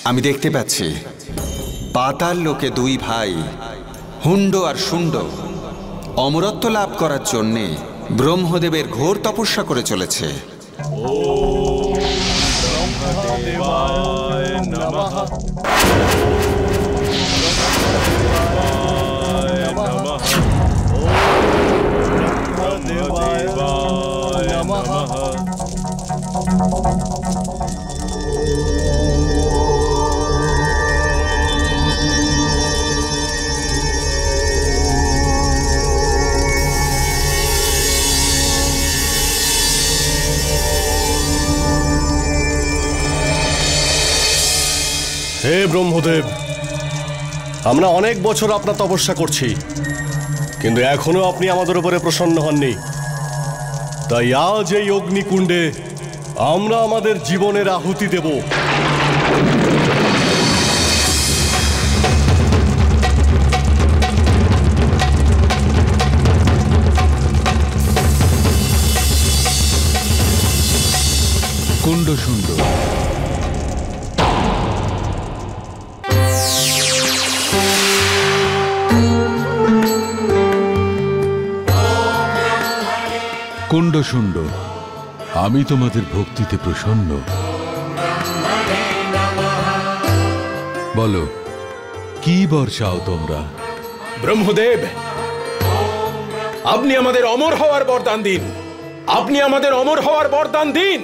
আমি দেখতে পাচ্ছি পাতাল লোকে দুই ভাই হুণ্ড আর শুণ্ড অমরত্ব লাভ করার জন্যে ব্রহ্মদেবের ঘোর তপস্যা করে চলেছে। হে ব্রহ্মদেব, আমরা অনেক বছর আপনার তপস্যা করছি, কিন্তু এখনো আপনি আমাদের উপরে প্রসন্ন হননি। তাই আজ এই অগ্নিকুণ্ডে আমরা আমাদের জীবনের আহুতি দেব। কুণ্ড শুণ্ড, কুণ্ড শুণ্ড, আমি তোমাদের ভক্তিতে প্রসন্ন। বলো, কি বর চাও তোমরা? ব্রহ্মদেব, আপনি আমাদের অমর হওয়ার বরদান দিন। আপনি আমাদের অমর হওয়ার বরদান দিন।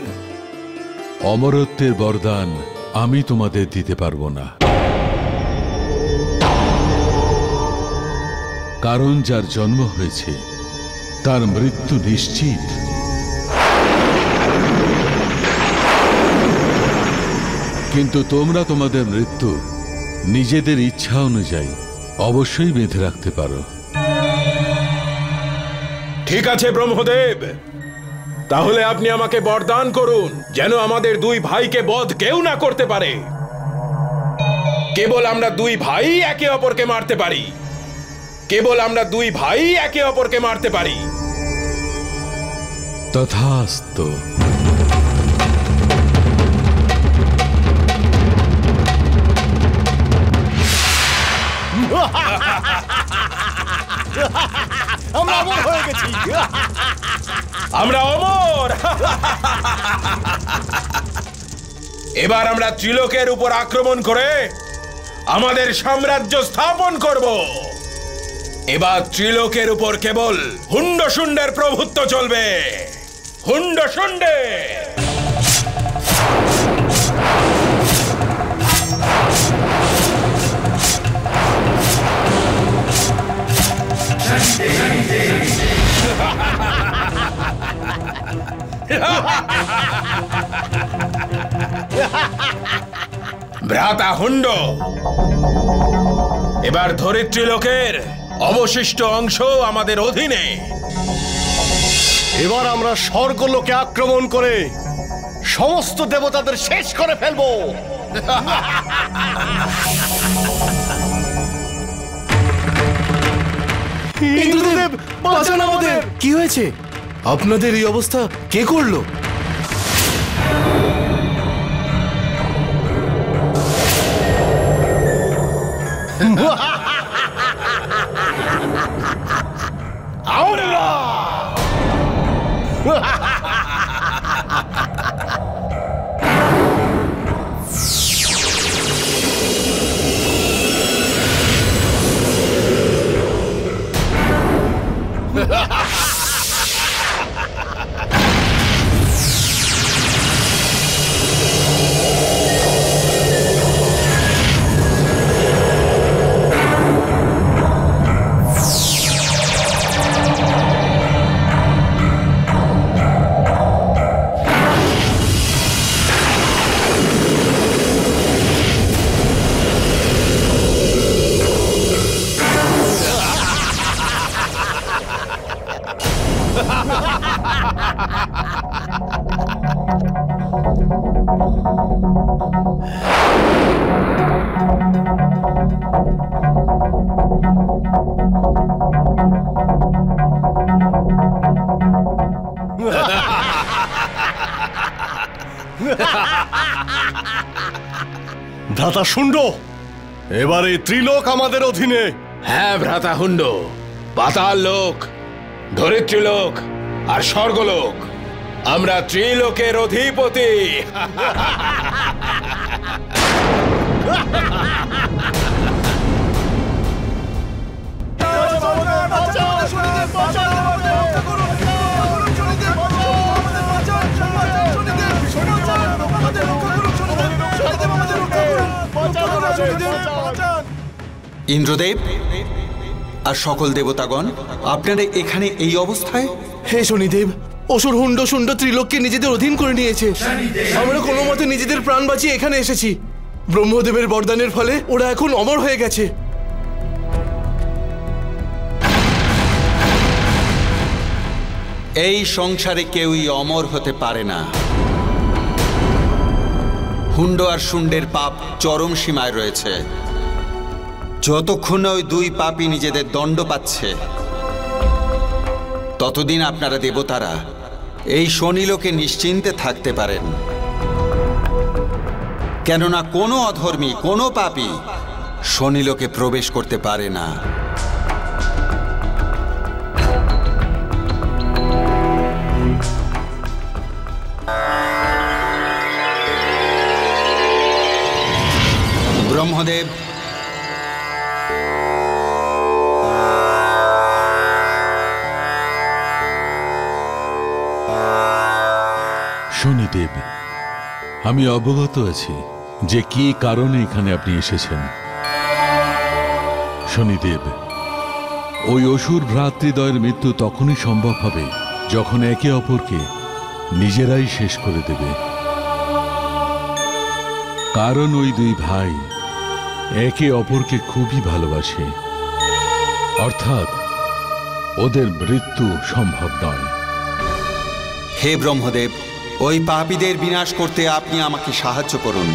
অমরত্বের বরদান আমি তোমাদের দিতে পারবো না, কারণ যার জন্ম হয়েছে তার মৃত্যু নিশ্চিত। কিন্তু তোমরা তোমাদের মৃত্যু নিজেদের ইচ্ছা অনুযায়ী অবশ্যই বেঁধে রাখতে পারো। ঠিক আছে ব্রহ্মদেব, তাহলে আপনি আমাকে বরদান করুন যেন আমাদের দুই ভাইকে বধ কেউ না করতে পারে। কেবল আমরা দুই ভাই একে অপরকে মারতে পারি। কেবল আমরা দুই ভাই একে অপরকে মারতে পারি। তথাস্তু। আমরা অমর হয়ে গেছি। আমরা অমর। এবার আমরা ত্রিলোকের উপর আক্রমণ করে আমাদের সাম্রাজ্য স্থাপন করব। এবার ত্রিলোকের উপর কেবল হুণ্ড শুণ্ডের প্রভুত্ব চলবে। হুণ্ড শুণ্ডে। ভ্রাতা হুণ্ড, এবার ধরিত্রী লোকের অবশিষ্ট অংশ আমাদের অধীনে। এবার আমরা স্বর্গলোকে আক্রমণ করে সমস্ত দেবতাদের শেষ করে ফেলবো। ইন্দ্রদেব, বাঁচান আমাদের। কি হয়েছে? আপনাদের এই অবস্থা কে করলো? ভ্রাতা শুন্ড, এবার এই ত্রিলোক আমাদের অধীনে। হ্যাঁ ভ্রাতা হুন্ড, পাতাল লোক, ধরিত্রীলোক আর স্বর্গলোক, আমরা ত্রিলোকের অধিপতি। ইন্দ্রদেব আর সকল দেবতাগণ, আপনারা এখানে এই অবস্থায়? হে শনিদেব, অসুর হুন্ড শুন্ড ত্রিলোককে নিজেদের অধীন করে নিয়েছে। আমরা কোনো মতে নিজেদের প্রাণ বাঁচিয়ে এখানে এসেছি। ব্রহ্মদেবের বরদানের ফলে ওরা এখন অমর হয়ে গেছে। এই সংসারে কেউই অমর হতে পারে না। হুন্ড আর শুন্ডের পাপ চরম সীমায় রয়েছে। যতক্ষণ ওই দুই পাপী নিজেদের দণ্ড পাচ্ছে, ততদিন আপনারা দেবতারা এই শনিলোকে নিশ্চিন্তে থাকতে পারেন। কেননা কোনো অধর্মী, কোনো পাপী শনিলোকে প্রবেশ করতে পারে না। ব্রহ্মদেব, শনিদেব, আমি অবগত আছি যে কি কারণে এখানে আপনি এসেছেন। শনিদেব, ওই অসুর ভ্রাতৃদ্বয়ের মৃত্যু তখনই সম্ভব হবে যখন একে অপরকে নিজেরাই শেষ করে দেবে। কারণ ওই দুই ভাই একে অপরকে খুবই ভালোবাসে, অর্থাৎ ওদের মৃত্যু সম্ভব নয়। হে ব্রহ্মদেব, ওই পাপীদের বিনাশ করতে আপনি আমাকে সাহায্য করুন।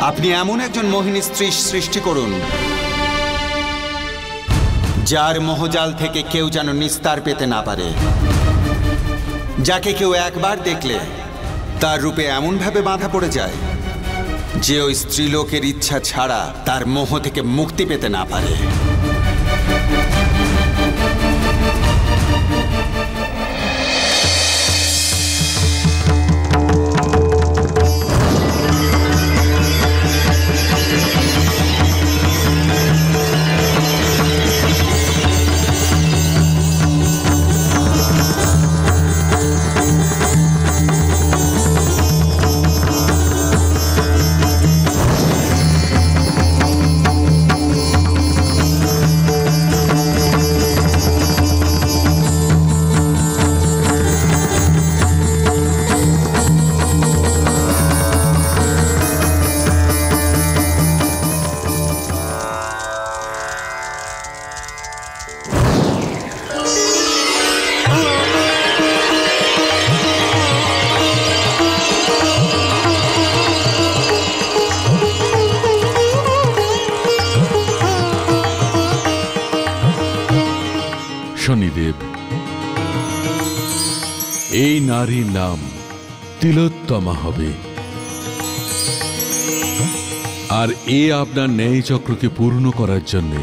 আপনি এমন একজন মোহিনী স্ত্রী সৃষ্টি করুন যার মোহজাল থেকে কেউ যেন নিস্তার পেতে না পারে, যাকে কেউ একবার দেখলে তার রূপে এমনভাবে বাঁধা পড়ে যায় যে ওই স্ত্রীলোকের ইচ্ছা ছাড়া তার মোহ থেকে মুক্তি পেতে না পারে। শনিদেব, এই নারীর নাম তিলোত্তমা হবে, আর এ আপনার ন্যায় চক্রকে পূর্ণ করার জন্যে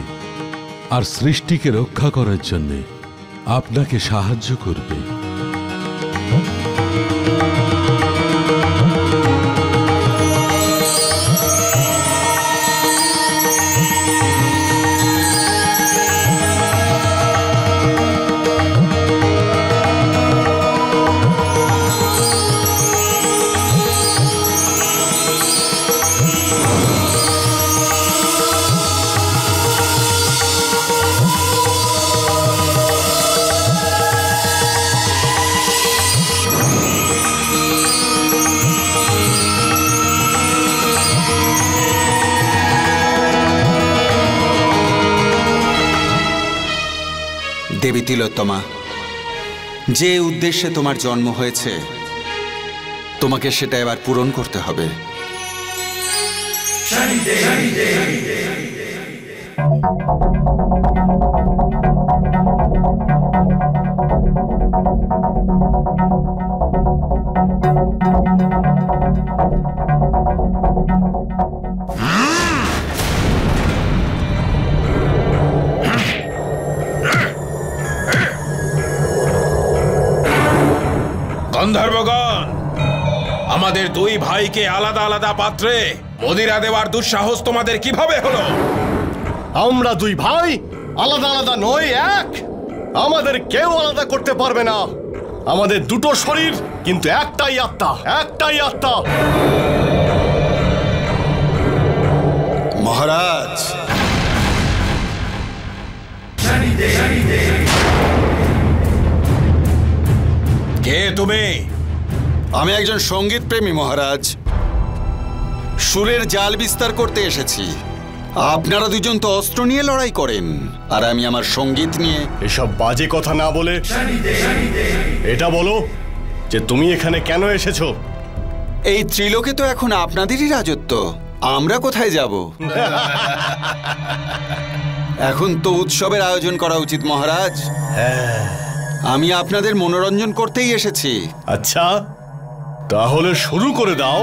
আর সৃষ্টিকে রক্ষা করার জন্যে আপনাকে সাহায্য করবে। দেবী তিলোত্তমা, যে উদ্দেশ্যে তোমার জন্ম হয়েছে তোমাকে সেটা এবার পূরণ করতে হবে। গন্ধর্বগণ, আমাদের দুই ভাইকে আলাদা আলাদা পাত্রে মদিরা দেওয়ার দুঃসাহস তোমাদের কিভাবে হলো? আমরা দুই ভাই আলাদা আলাদা নয়, এক। আমাদের কেউ আলাদা করতে পারবে না। আমাদের দুটো শরীর, কিন্তু একটাই আত্মা, একটাই আত্মা। মহারাজ, কে তুমি? আমি একজন সঙ্গীত প্রেমী মহারাজ। সুরের জাল বিস্তার করতে এসেছি। আপনারা দুজন তো অস্ত্র নিয়ে লড়াই করেন, আর আমি আমার সঙ্গীত নিয়ে। এসব বাজে কথা না বলে এটা বলো যে তুমি এখানে কেন এসেছো? এই ত্রিলোকে তো এখন আপনাদেরই রাজত্ব, আমরা কোথায় যাব? এখন তো উৎসবের আয়োজন করা উচিত মহারাজ। আমি আপনাদের মনোরঞ্জন করতেই এসেছি। আচ্ছা, তাহলে শুরু করে দাও।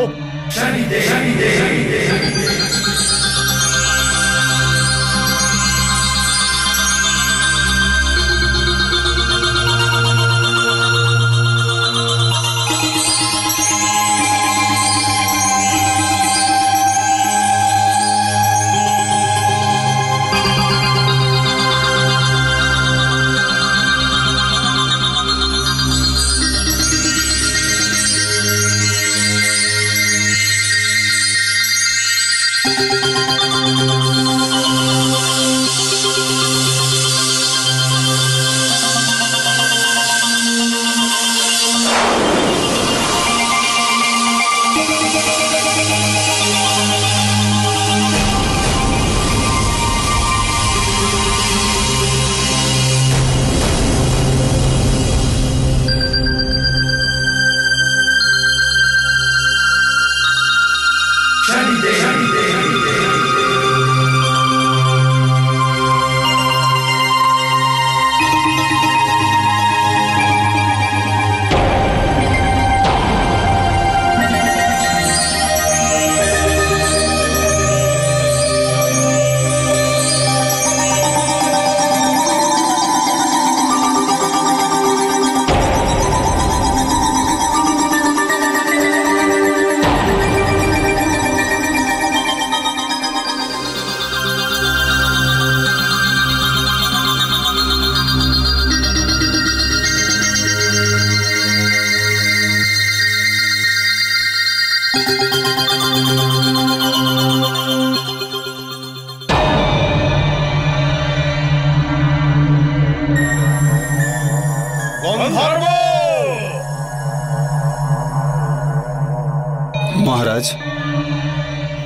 মহারাজ,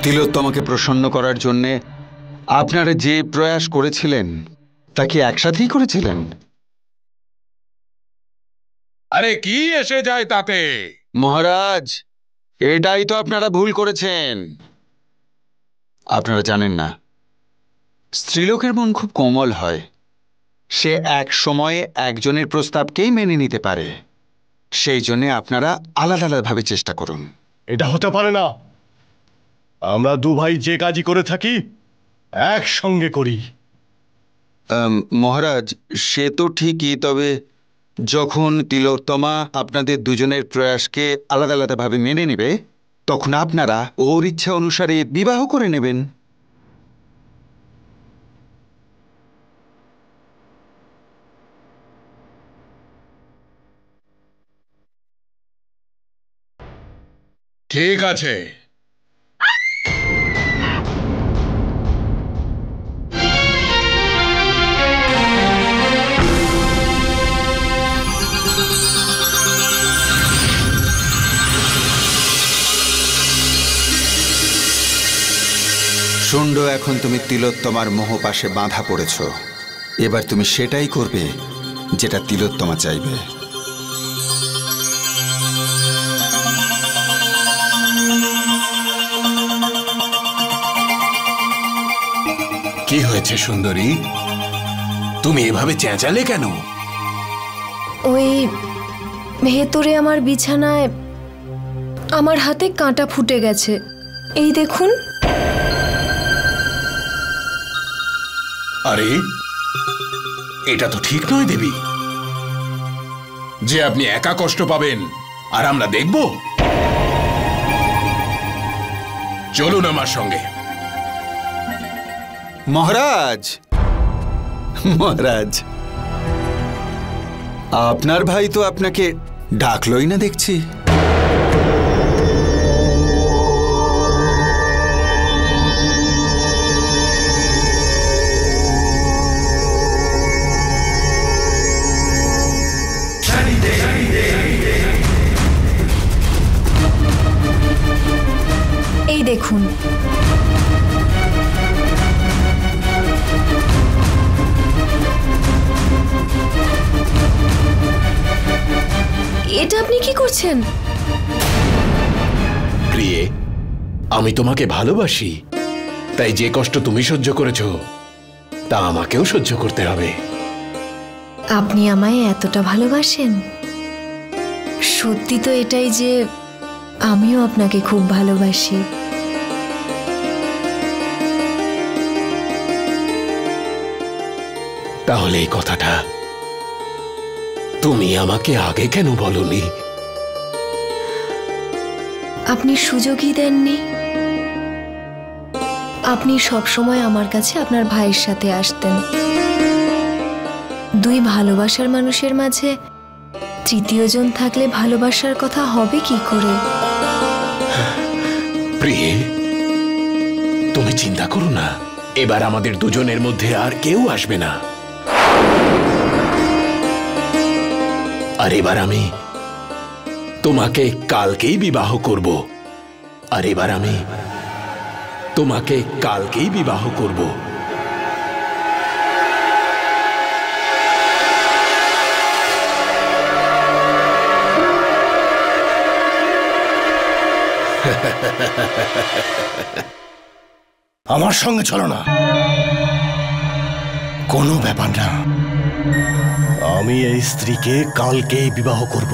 তিলোত্তমাকে প্রসন্ন করার জন্যে আপনারা যে প্রয়াস করেছিলেন তা কি একসাথেই করেছিলেন? আরে কি এসে যায় তাতে? মহারাজ, এটাই তো আপনারা ভুল করেছেন। আপনারা জানেন না, স্ত্রীলোকের মন খুব কোমল হয়। সে এক সময়ে একজনের প্রস্তাবকেই মেনে নিতে পারে। সেই জন্যে আপনারা আলাদা আলাদাভাবে চেষ্টা করুন। এটা হতে পারে না। আমরা দু ভাই যে কাজই করে থাকি একসঙ্গে করি। মহারাজ, সে তো ঠিকই, তবে যখন তিলোত্তমা আপনাদের দুজনের প্রয়াসকে আলাদা আলাদাভাবে মেনে নেবে, তখন আপনারা ওর ইচ্ছা অনুসারে বিবাহ করে নেবেন। ঠিক আছে, শুন্ড, এখন তুমি তিলোত্তমার মোহপাশে বাঁধা পড়েছ। এবার তুমি সেটাই করবে যেটা তিলোত্তমা চাইবে। কি হয়েছে সুন্দরী? তুমি এভাবে চেঁচালে কেন? ওই ভেতরে আমার বিছানায় আমার হাতে কাঁটা ফুটে গেছে, এই দেখুন। আরে, এটা তো ঠিক নয় দেবী। যে আপনি একা কষ্ট পাবেন আর আমরা দেখব? চলুন আমার সঙ্গে। মহারাজ, মহারাজ, আপনার ভাই তো আপনাকে ডাকলই না দেখছি। এই দেখুন, এটা আপনি কি করছেন? প্রিয়ে, আমি তোমাকে ভালোবাসি, তাই যে কষ্ট তুমি সহ্য করেছো তা আমাকেও সহ্য করতে হবে। আপনি আমায় এতটা ভালোবাসেন? সত্যি তো এটাই যে আমিও আপনাকে খুব ভালোবাসি। তাহলে এই কথাটা তুমি আমাকে আগে কেন বলনি? আপনি সুযোগই দেননি। আপনি সবসময় আমার কাছে আপনার ভাইয়ের সাথে আসতেন। দুই ভালোবাসার মানুষের মাঝে তৃতীয় জন থাকলে ভালোবাসার কথা হবে কি করে? প্রিয়ে, তুমি চিন্তা করো না, এবার আমাদের দুজনের মধ্যে আর কেউ আসবে না। আর এবার আমি তোমাকে কালকেই বিবাহ করব। আর এবার আমি তোমাকে কালকেই বিবাহ করব। আমার সঙ্গে চলো না। কোনো ব্যাপার না, আমি এই স্ত্রীকে কালকেই বিবাহ করব।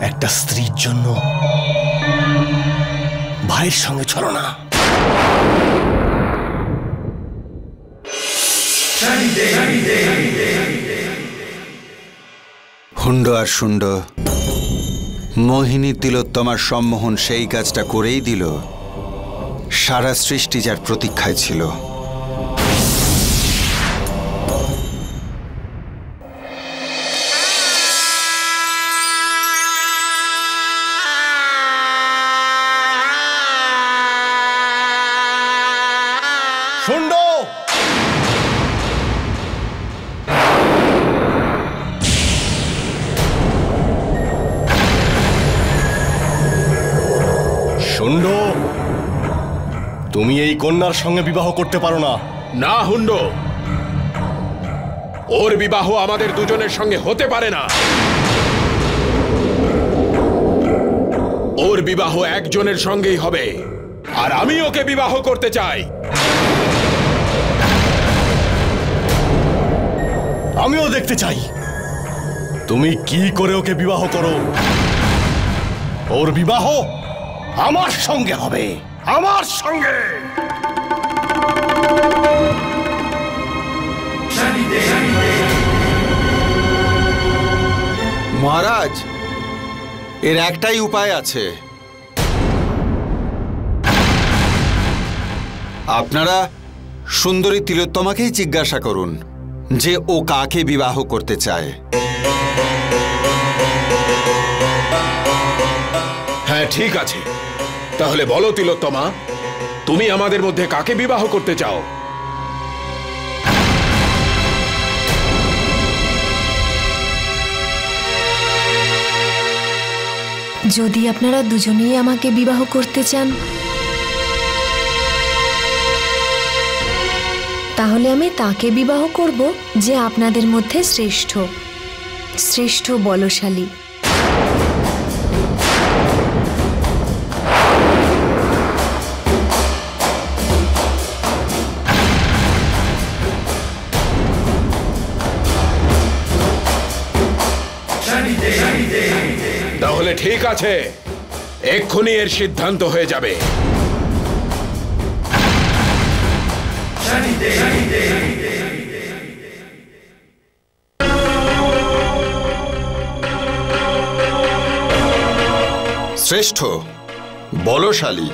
একটা স্ত্রীর জন্য ভাইয়ের সঙ্গে চলো না। হুন্ড আর শুন্ড, মোহিনী তিলোত্তমার সম্মোহন সেই কাজটা করেই দিল সারা সৃষ্টি যার প্রতীক্ষায় ছিল। শুন্ড, শুন্ড, তুমি এই কন্যার সঙ্গে বিবাহ করতে পারো না। না হুন্ড, ওর বিবাহ আমাদের দুজনের সঙ্গে হতে পারে না। ওর বিবাহ একজনের সঙ্গেই হবে, আর আমি ওকে বিবাহ করতে চাই। আমিও দেখতে চাই তুমি কি করে ওকে বিবাহ করো। ওর বিবাহ আমার সঙ্গে হবে, আমার সঙ্গে। মহারাজ, এর একটাই উপায় আছে। আপনারা সুন্দরী তিলোত্তমাকেই জিজ্ঞাসা করুন যে ও কাকে বিবাহ করতে চায়। হ্যাঁ, ঠিক আছে। তাহলে বলো তিলোত্তমা, তুমি আমাদের মধ্যে কাকে বিবাহ করতে চাও? যদি আপনারা দুজনেই আমাকে বিবাহ করতে চান, তাহলে আমি তাকে বিবাহ করব যে আপনাদের মধ্যে শ্রেষ্ঠ, শ্রেষ্ঠ বলশালী। তাহলে ঠিক আছে, এক্ষুনি এর সিদ্ধান্ত হয়ে যাবে। শ্রেষ্ঠ, বলশালী।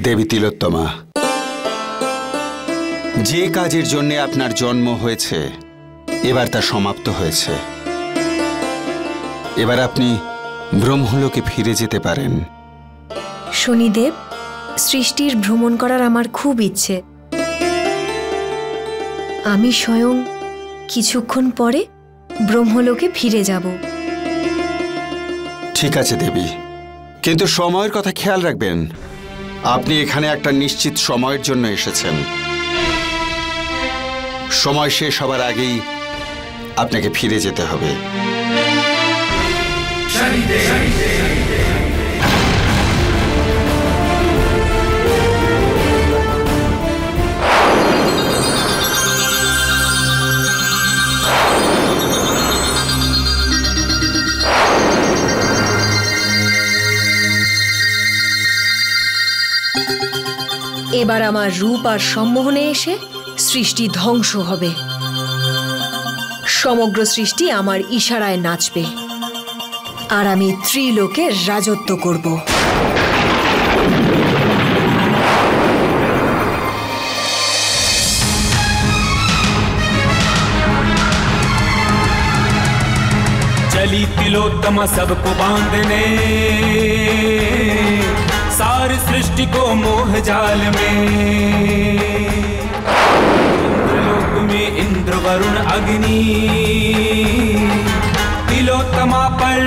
দেবী তিলোত্তমা, যে কাজের জন্য আপনার জন্ম হয়েছে এবার তা সমাপ্ত হয়েছে। এবার আপনি ব্রহ্মলোকে ফিরে যেতে পারেন। শনিদেব, সৃষ্টির ভ্রমণ করার আমার খুব ইচ্ছে। আমি স্বয়ং কিছুক্ষণ পরে ব্রহ্মলোকে ফিরে যাব। ঠিক আছে দেবী, কিন্তু সময়ের কথা খেয়াল রাখবেন। আপনি এখানে একটা নিশ্চিত সময়ের জন্য এসেছেন। সময় শেষ হবার আগেই আপনাকে ফিরে যেতে হবে। এবার আমার রূপ আর সম্মোহনে এসে সৃষ্টি ধ্বংস হবে। সমগ্র সৃষ্টি আমার ইশারায় নাচবে আর আমি ত্রিলোকের রাজত্ব করব। चली तिलोत्तमा सबको बांधने, सारी सृष्टि को मोह जाल में। इंद्रलोक में इंद्र वरुण अग्नि तिलोत्तमा पर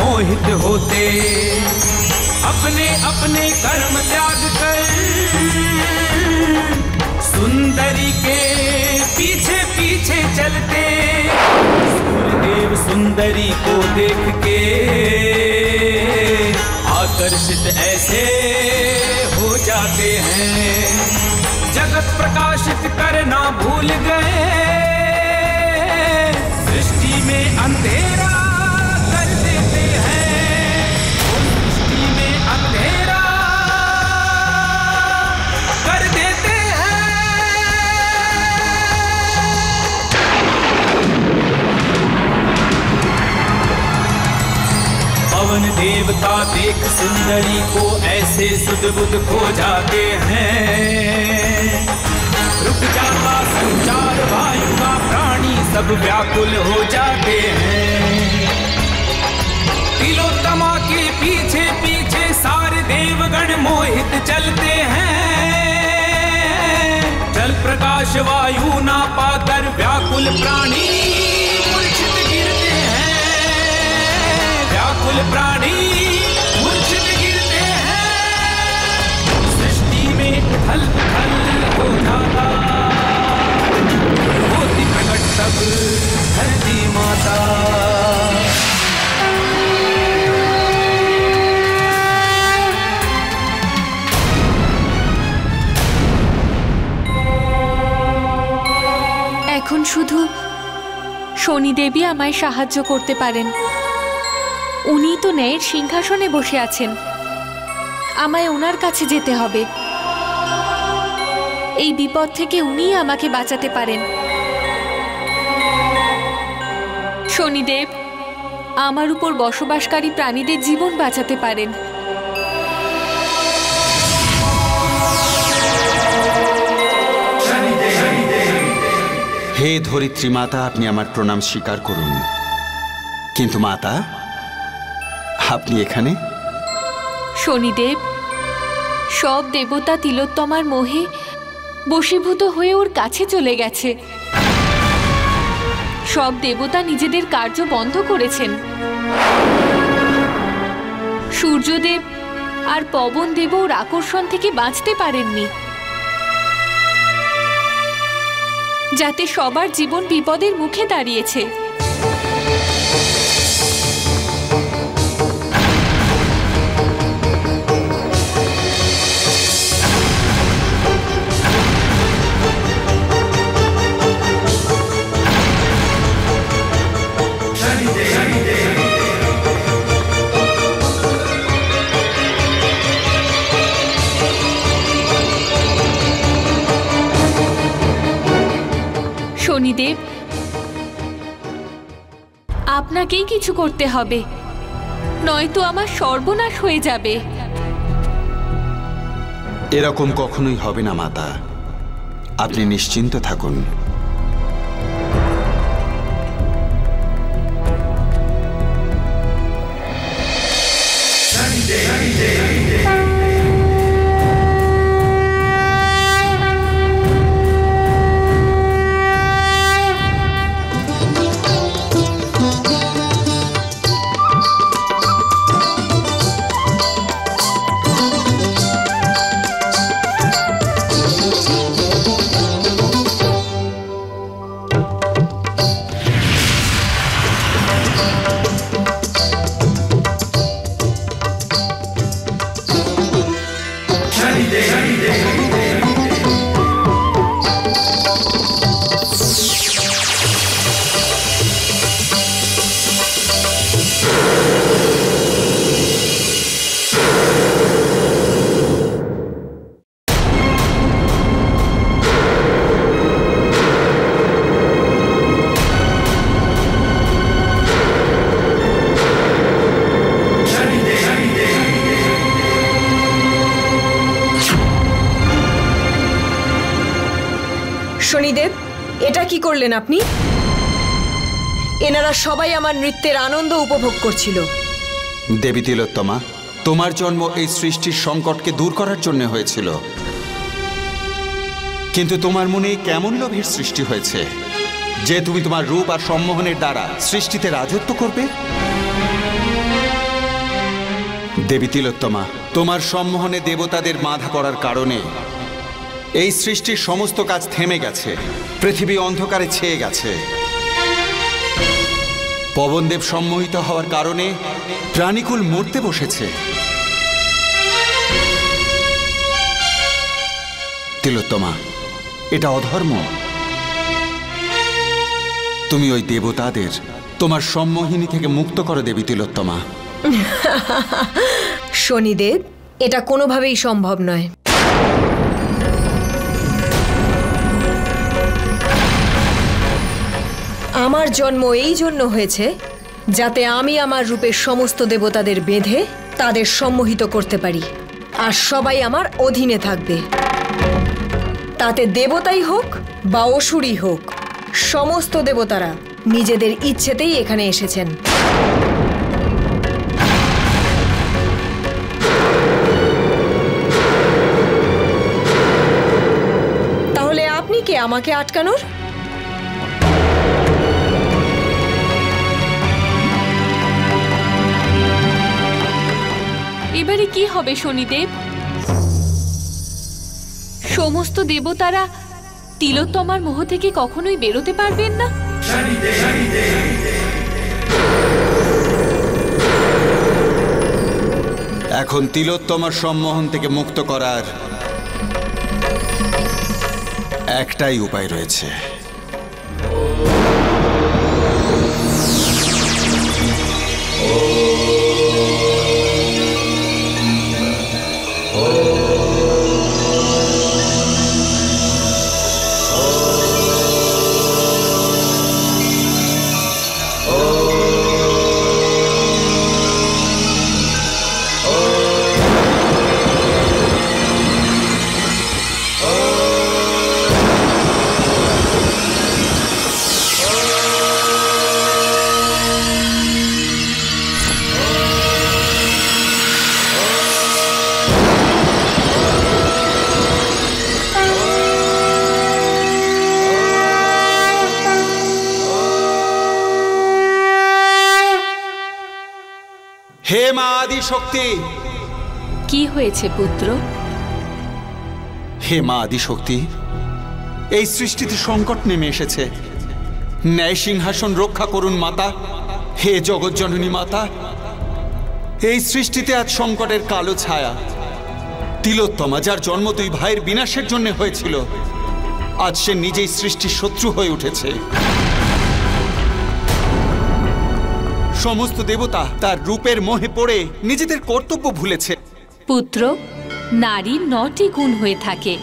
मोहित होते, अपने अपने कर्म त्याग कर सुंदरी के पीछे पीछे चलते। सूर्यदेव सुंदरी को देख के आकर्षित ऐसे हो जाते हैं, जगत प्रकाशित करना भूल गए, सृष्टि में अंधेरा कर देते हैं, सृष्टि में अंधेरा कर देते हैं। पवन देवता देख सुंदरी को ऐसे सुध बुध खो जाते हैं, रुक जाता संचार वायु का, प्राणी सब व्याकुल हो जाते हैं। तिलोत्तमा के पीछे पीछे सारे देवगण मोहित चलते हैं, जल प्रकाश वायु ना पाकर व्याकुल प्राणी मूर्छित गिरते हैं, व्याकुल प्राणी मूर्छित गिरते हैं। सृष्टि में उथल पुथल हो जाता, होती प्रकट तब धरती माता। শনিদেবী আমায় সাহায্য করতে পারেন। উনি তো ন্যায়ের সিংহাসনে বসে আছেন, আমায় ওনার কাছে যেতে হবে। এই বিপদ থেকে উনিই আমাকে বাঁচাতে পারেন। শনিদেব আমার উপর বসবাসকারী প্রাণীদের জীবন বাঁচাতে পারেন। হে ধরিত্রী মাতা, আপনি আমার প্রণাম স্বীকার করুন। কিন্তু মাতা, আপনি এখানে? শনিদেব, সব দেবতা তিলোত্তমার মোহে বশীভূত হয়ে ওর কাছে চলে গেছে। সব দেবতা নিজেদের কার্য বন্ধ করেছেন। সূর্যদেব আর পবন দেব ওর আকর্ষণ থেকে বাঁচতে পারেননি, যাতে সবার জীবন বিপদের মুখে দাঁড়িয়েছে। শনিদেব, আপনাকেই কিছু করতে হবে, নয়তো আমার সর্বনাশ হয়ে যাবে। এরকম কখনোই হবে না মাতা, আপনি নিশ্চিন্ত থাকুন। শনিদেব, এটা কি করলেন আপনি? এনারা সবাই আমার নৃত্যের আনন্দ উপভোগ করছিল। দেবী তিলোত্তমা, তোমার জন্ম এই সৃষ্টির সংকটকে দূর করার জন্য হয়েছিল, কিন্তু তোমার মনে কেমন লোভের সৃষ্টি হয়েছে যে তুমি তোমার রূপ আর সম্মোহনের দ্বারা সৃষ্টিতে রাজত্ব করবে? দেবী তিলোত্তমা, তোমার সম্মোহনে দেবতাদের বাধা পড়ার কারণে এই সৃষ্টির সমস্ত কাজ থেমে গেছে, পৃথিবী অন্ধকারে ছেয়ে গেছে। পবনদেব সম্মোহিত হওয়ার কারণে প্রাণীকুল মরতে বসেছে। তিলোত্তমা, এটা অধর্ম। তুমি ওই দেবতাদের তোমার সম্মোহিনী থেকে মুক্ত করো দেবী তিলোত্তমা। শনিদেব, এটা কোনোভাবেই সম্ভব নয়। আমার জন্ম এই জন্য হয়েছে যাতে আমি আমার রূপের সমস্ত দেবতাদের বেঁধে তাদের সম্মোহিত করতে পারি, আর সবাই আমার অধীনে থাকবে। তাতে দেবতাই হোক বা অসুরই হোক, সমস্ত দেবতারা নিজেদের ইচ্ছেতেই এখানে এসেছেন। তাহলে আপনি কে আমাকে আটকানোর? এবারে কি হবে শনিদেব? সমস্ত দেবতারা তিলোত্তমার মোহ থেকে কখনোই বেরোতে পারবেন না। এখন তিলোত্তমার সম্মোহন থেকে মুক্ত করার একটাই উপায় রয়েছে। হে মা আদি শক্তি। কি হয়েছে পুত্র? হে মা আদি শক্তি, এই সৃষ্টিতে সংকট নেমে এসেছে। ন্যায় সিংহাসন রক্ষা করুন মাতা। হে জগৎজননী মাতা, এই সৃষ্টিতে আজ সংকটের কালো ছায়া। তিলোত্তমা, যার জন্ম দুই ভাইয়ের বিনাশের জন্য হয়েছিল, আজ সে নিজেই সৃষ্টির শত্রু হয়ে উঠেছে। সমস্ত দেবতা তার রূপের মোহে পড়ে নিজেদের কর্তব্য ভুলেছে। পুত্র, নারীর 9টি গুণ হয়ে থাকে: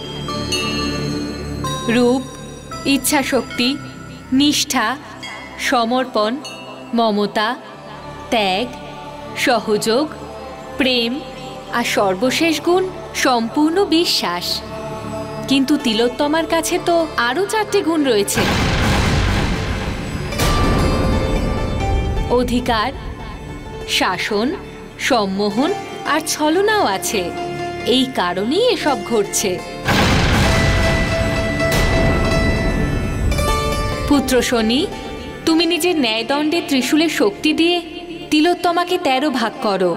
রূপ, ইচ্ছাশক্তি, নিষ্ঠা, সমর্পণ, মমতা, ত্যাগ, সহযোগ, প্রেম আর সর্বশেষ গুণ সম্পূর্ণ বিশ্বাস। কিন্তু তিলোত্তমার কাছে তো আরও 4টি গুণ রয়েছে: অধিকার, শাসন, সম্মোহন আর ছলনাও আছে। এই কারণেই এসব ঘটছে। পুত্র শনি, তুমি নিজের ন্যায়দণ্ডের ত্রিশূলের শক্তি দিয়ে তিলোত্তমাকে 13 ভাগ করো,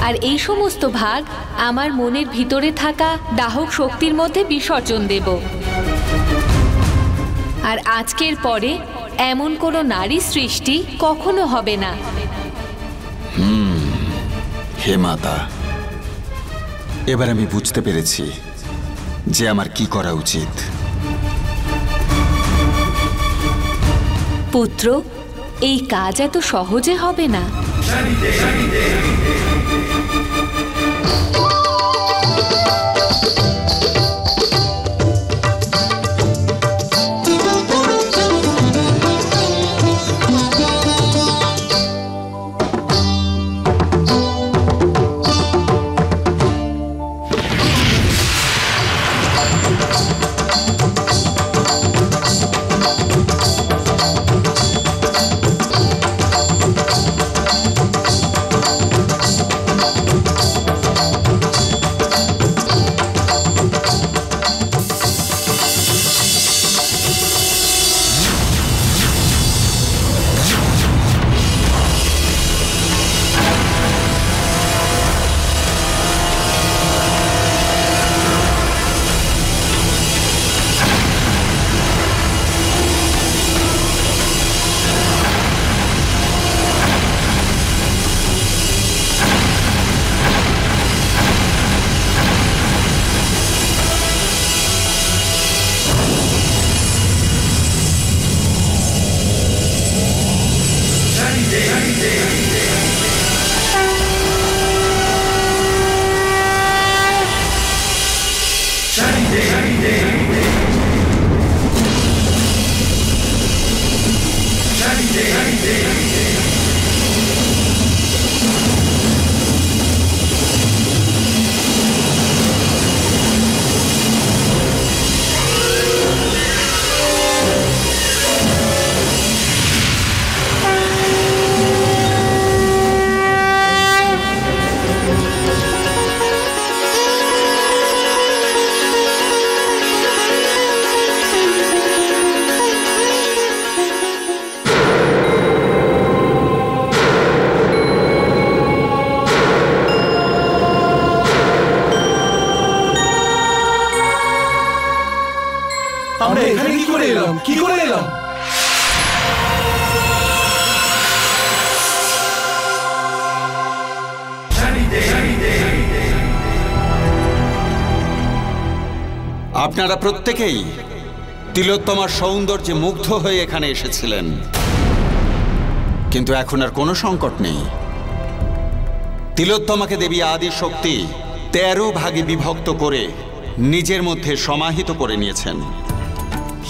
আর এই সমস্ত ভাগ আমার মনের ভিতরে থাকা দাহক শক্তির মধ্যে বিসর্জন দেব। আর আজকের পরে এমন কোনো নারী সৃষ্টি কখনো হবে না। হে মাতা, এবার আমি বুঝতে পেরেছি যে আমার কি করা উচিত। পুত্র, এই কাজ এত সহজে হবে না। আমরা এখানে কি করে এলাম? কি করে এলাম? আপনারা প্রত্যেকেই তিলোত্তমার সৌন্দর্যে মুগ্ধ হয়ে এখানে এসেছিলেন। কিন্তু এখন আর কোনো সংকট নেই। তিলোত্তমাকে দেবী আদি শক্তি 13 ভাগে বিভক্ত করে নিজের মধ্যে সমাহিত করে নিয়েছেন।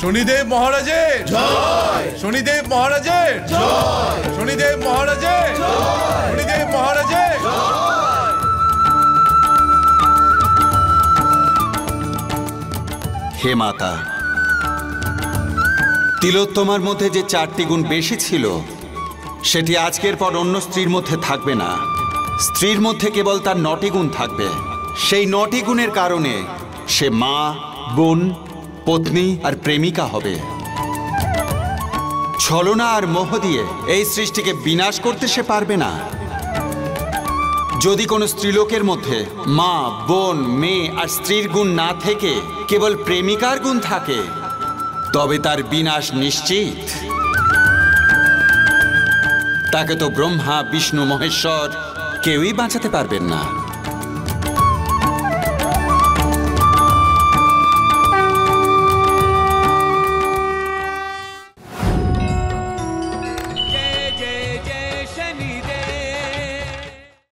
শনিদেব মহারাজের জয়, শনিদেব মহারাজের জয়, শনিদেব মহারাজের জয়, শনিদেব মহারাজের জয়। হে মাতা, তিলোত্তমার মধ্যে যে 4টি গুণ বেশি ছিল সেটি আজকের পর অন্য স্ত্রীর মধ্যে থাকবে না। স্ত্রীর মধ্যে কেবল তার 9টি গুণ থাকবে। সেই 9টি গুণের কারণে সে মা, বোন, পত্নী আর প্রেমিকা হবে। ছলনা আর মোহ দিয়ে এই সৃষ্টিকে বিনাশ করতে সে পারবে না। যদি কোনো স্ত্রীলোকের মধ্যে মা, বোন, মেয়ে আর স্ত্রীর গুণ না থেকে কেবল প্রেমিকার গুণ থাকে তবে তার বিনাশ নিশ্চিত। তাকে তো ব্রহ্মা, বিষ্ণু, মহেশ্বর কেউই বাঁচাতে পারবেন না।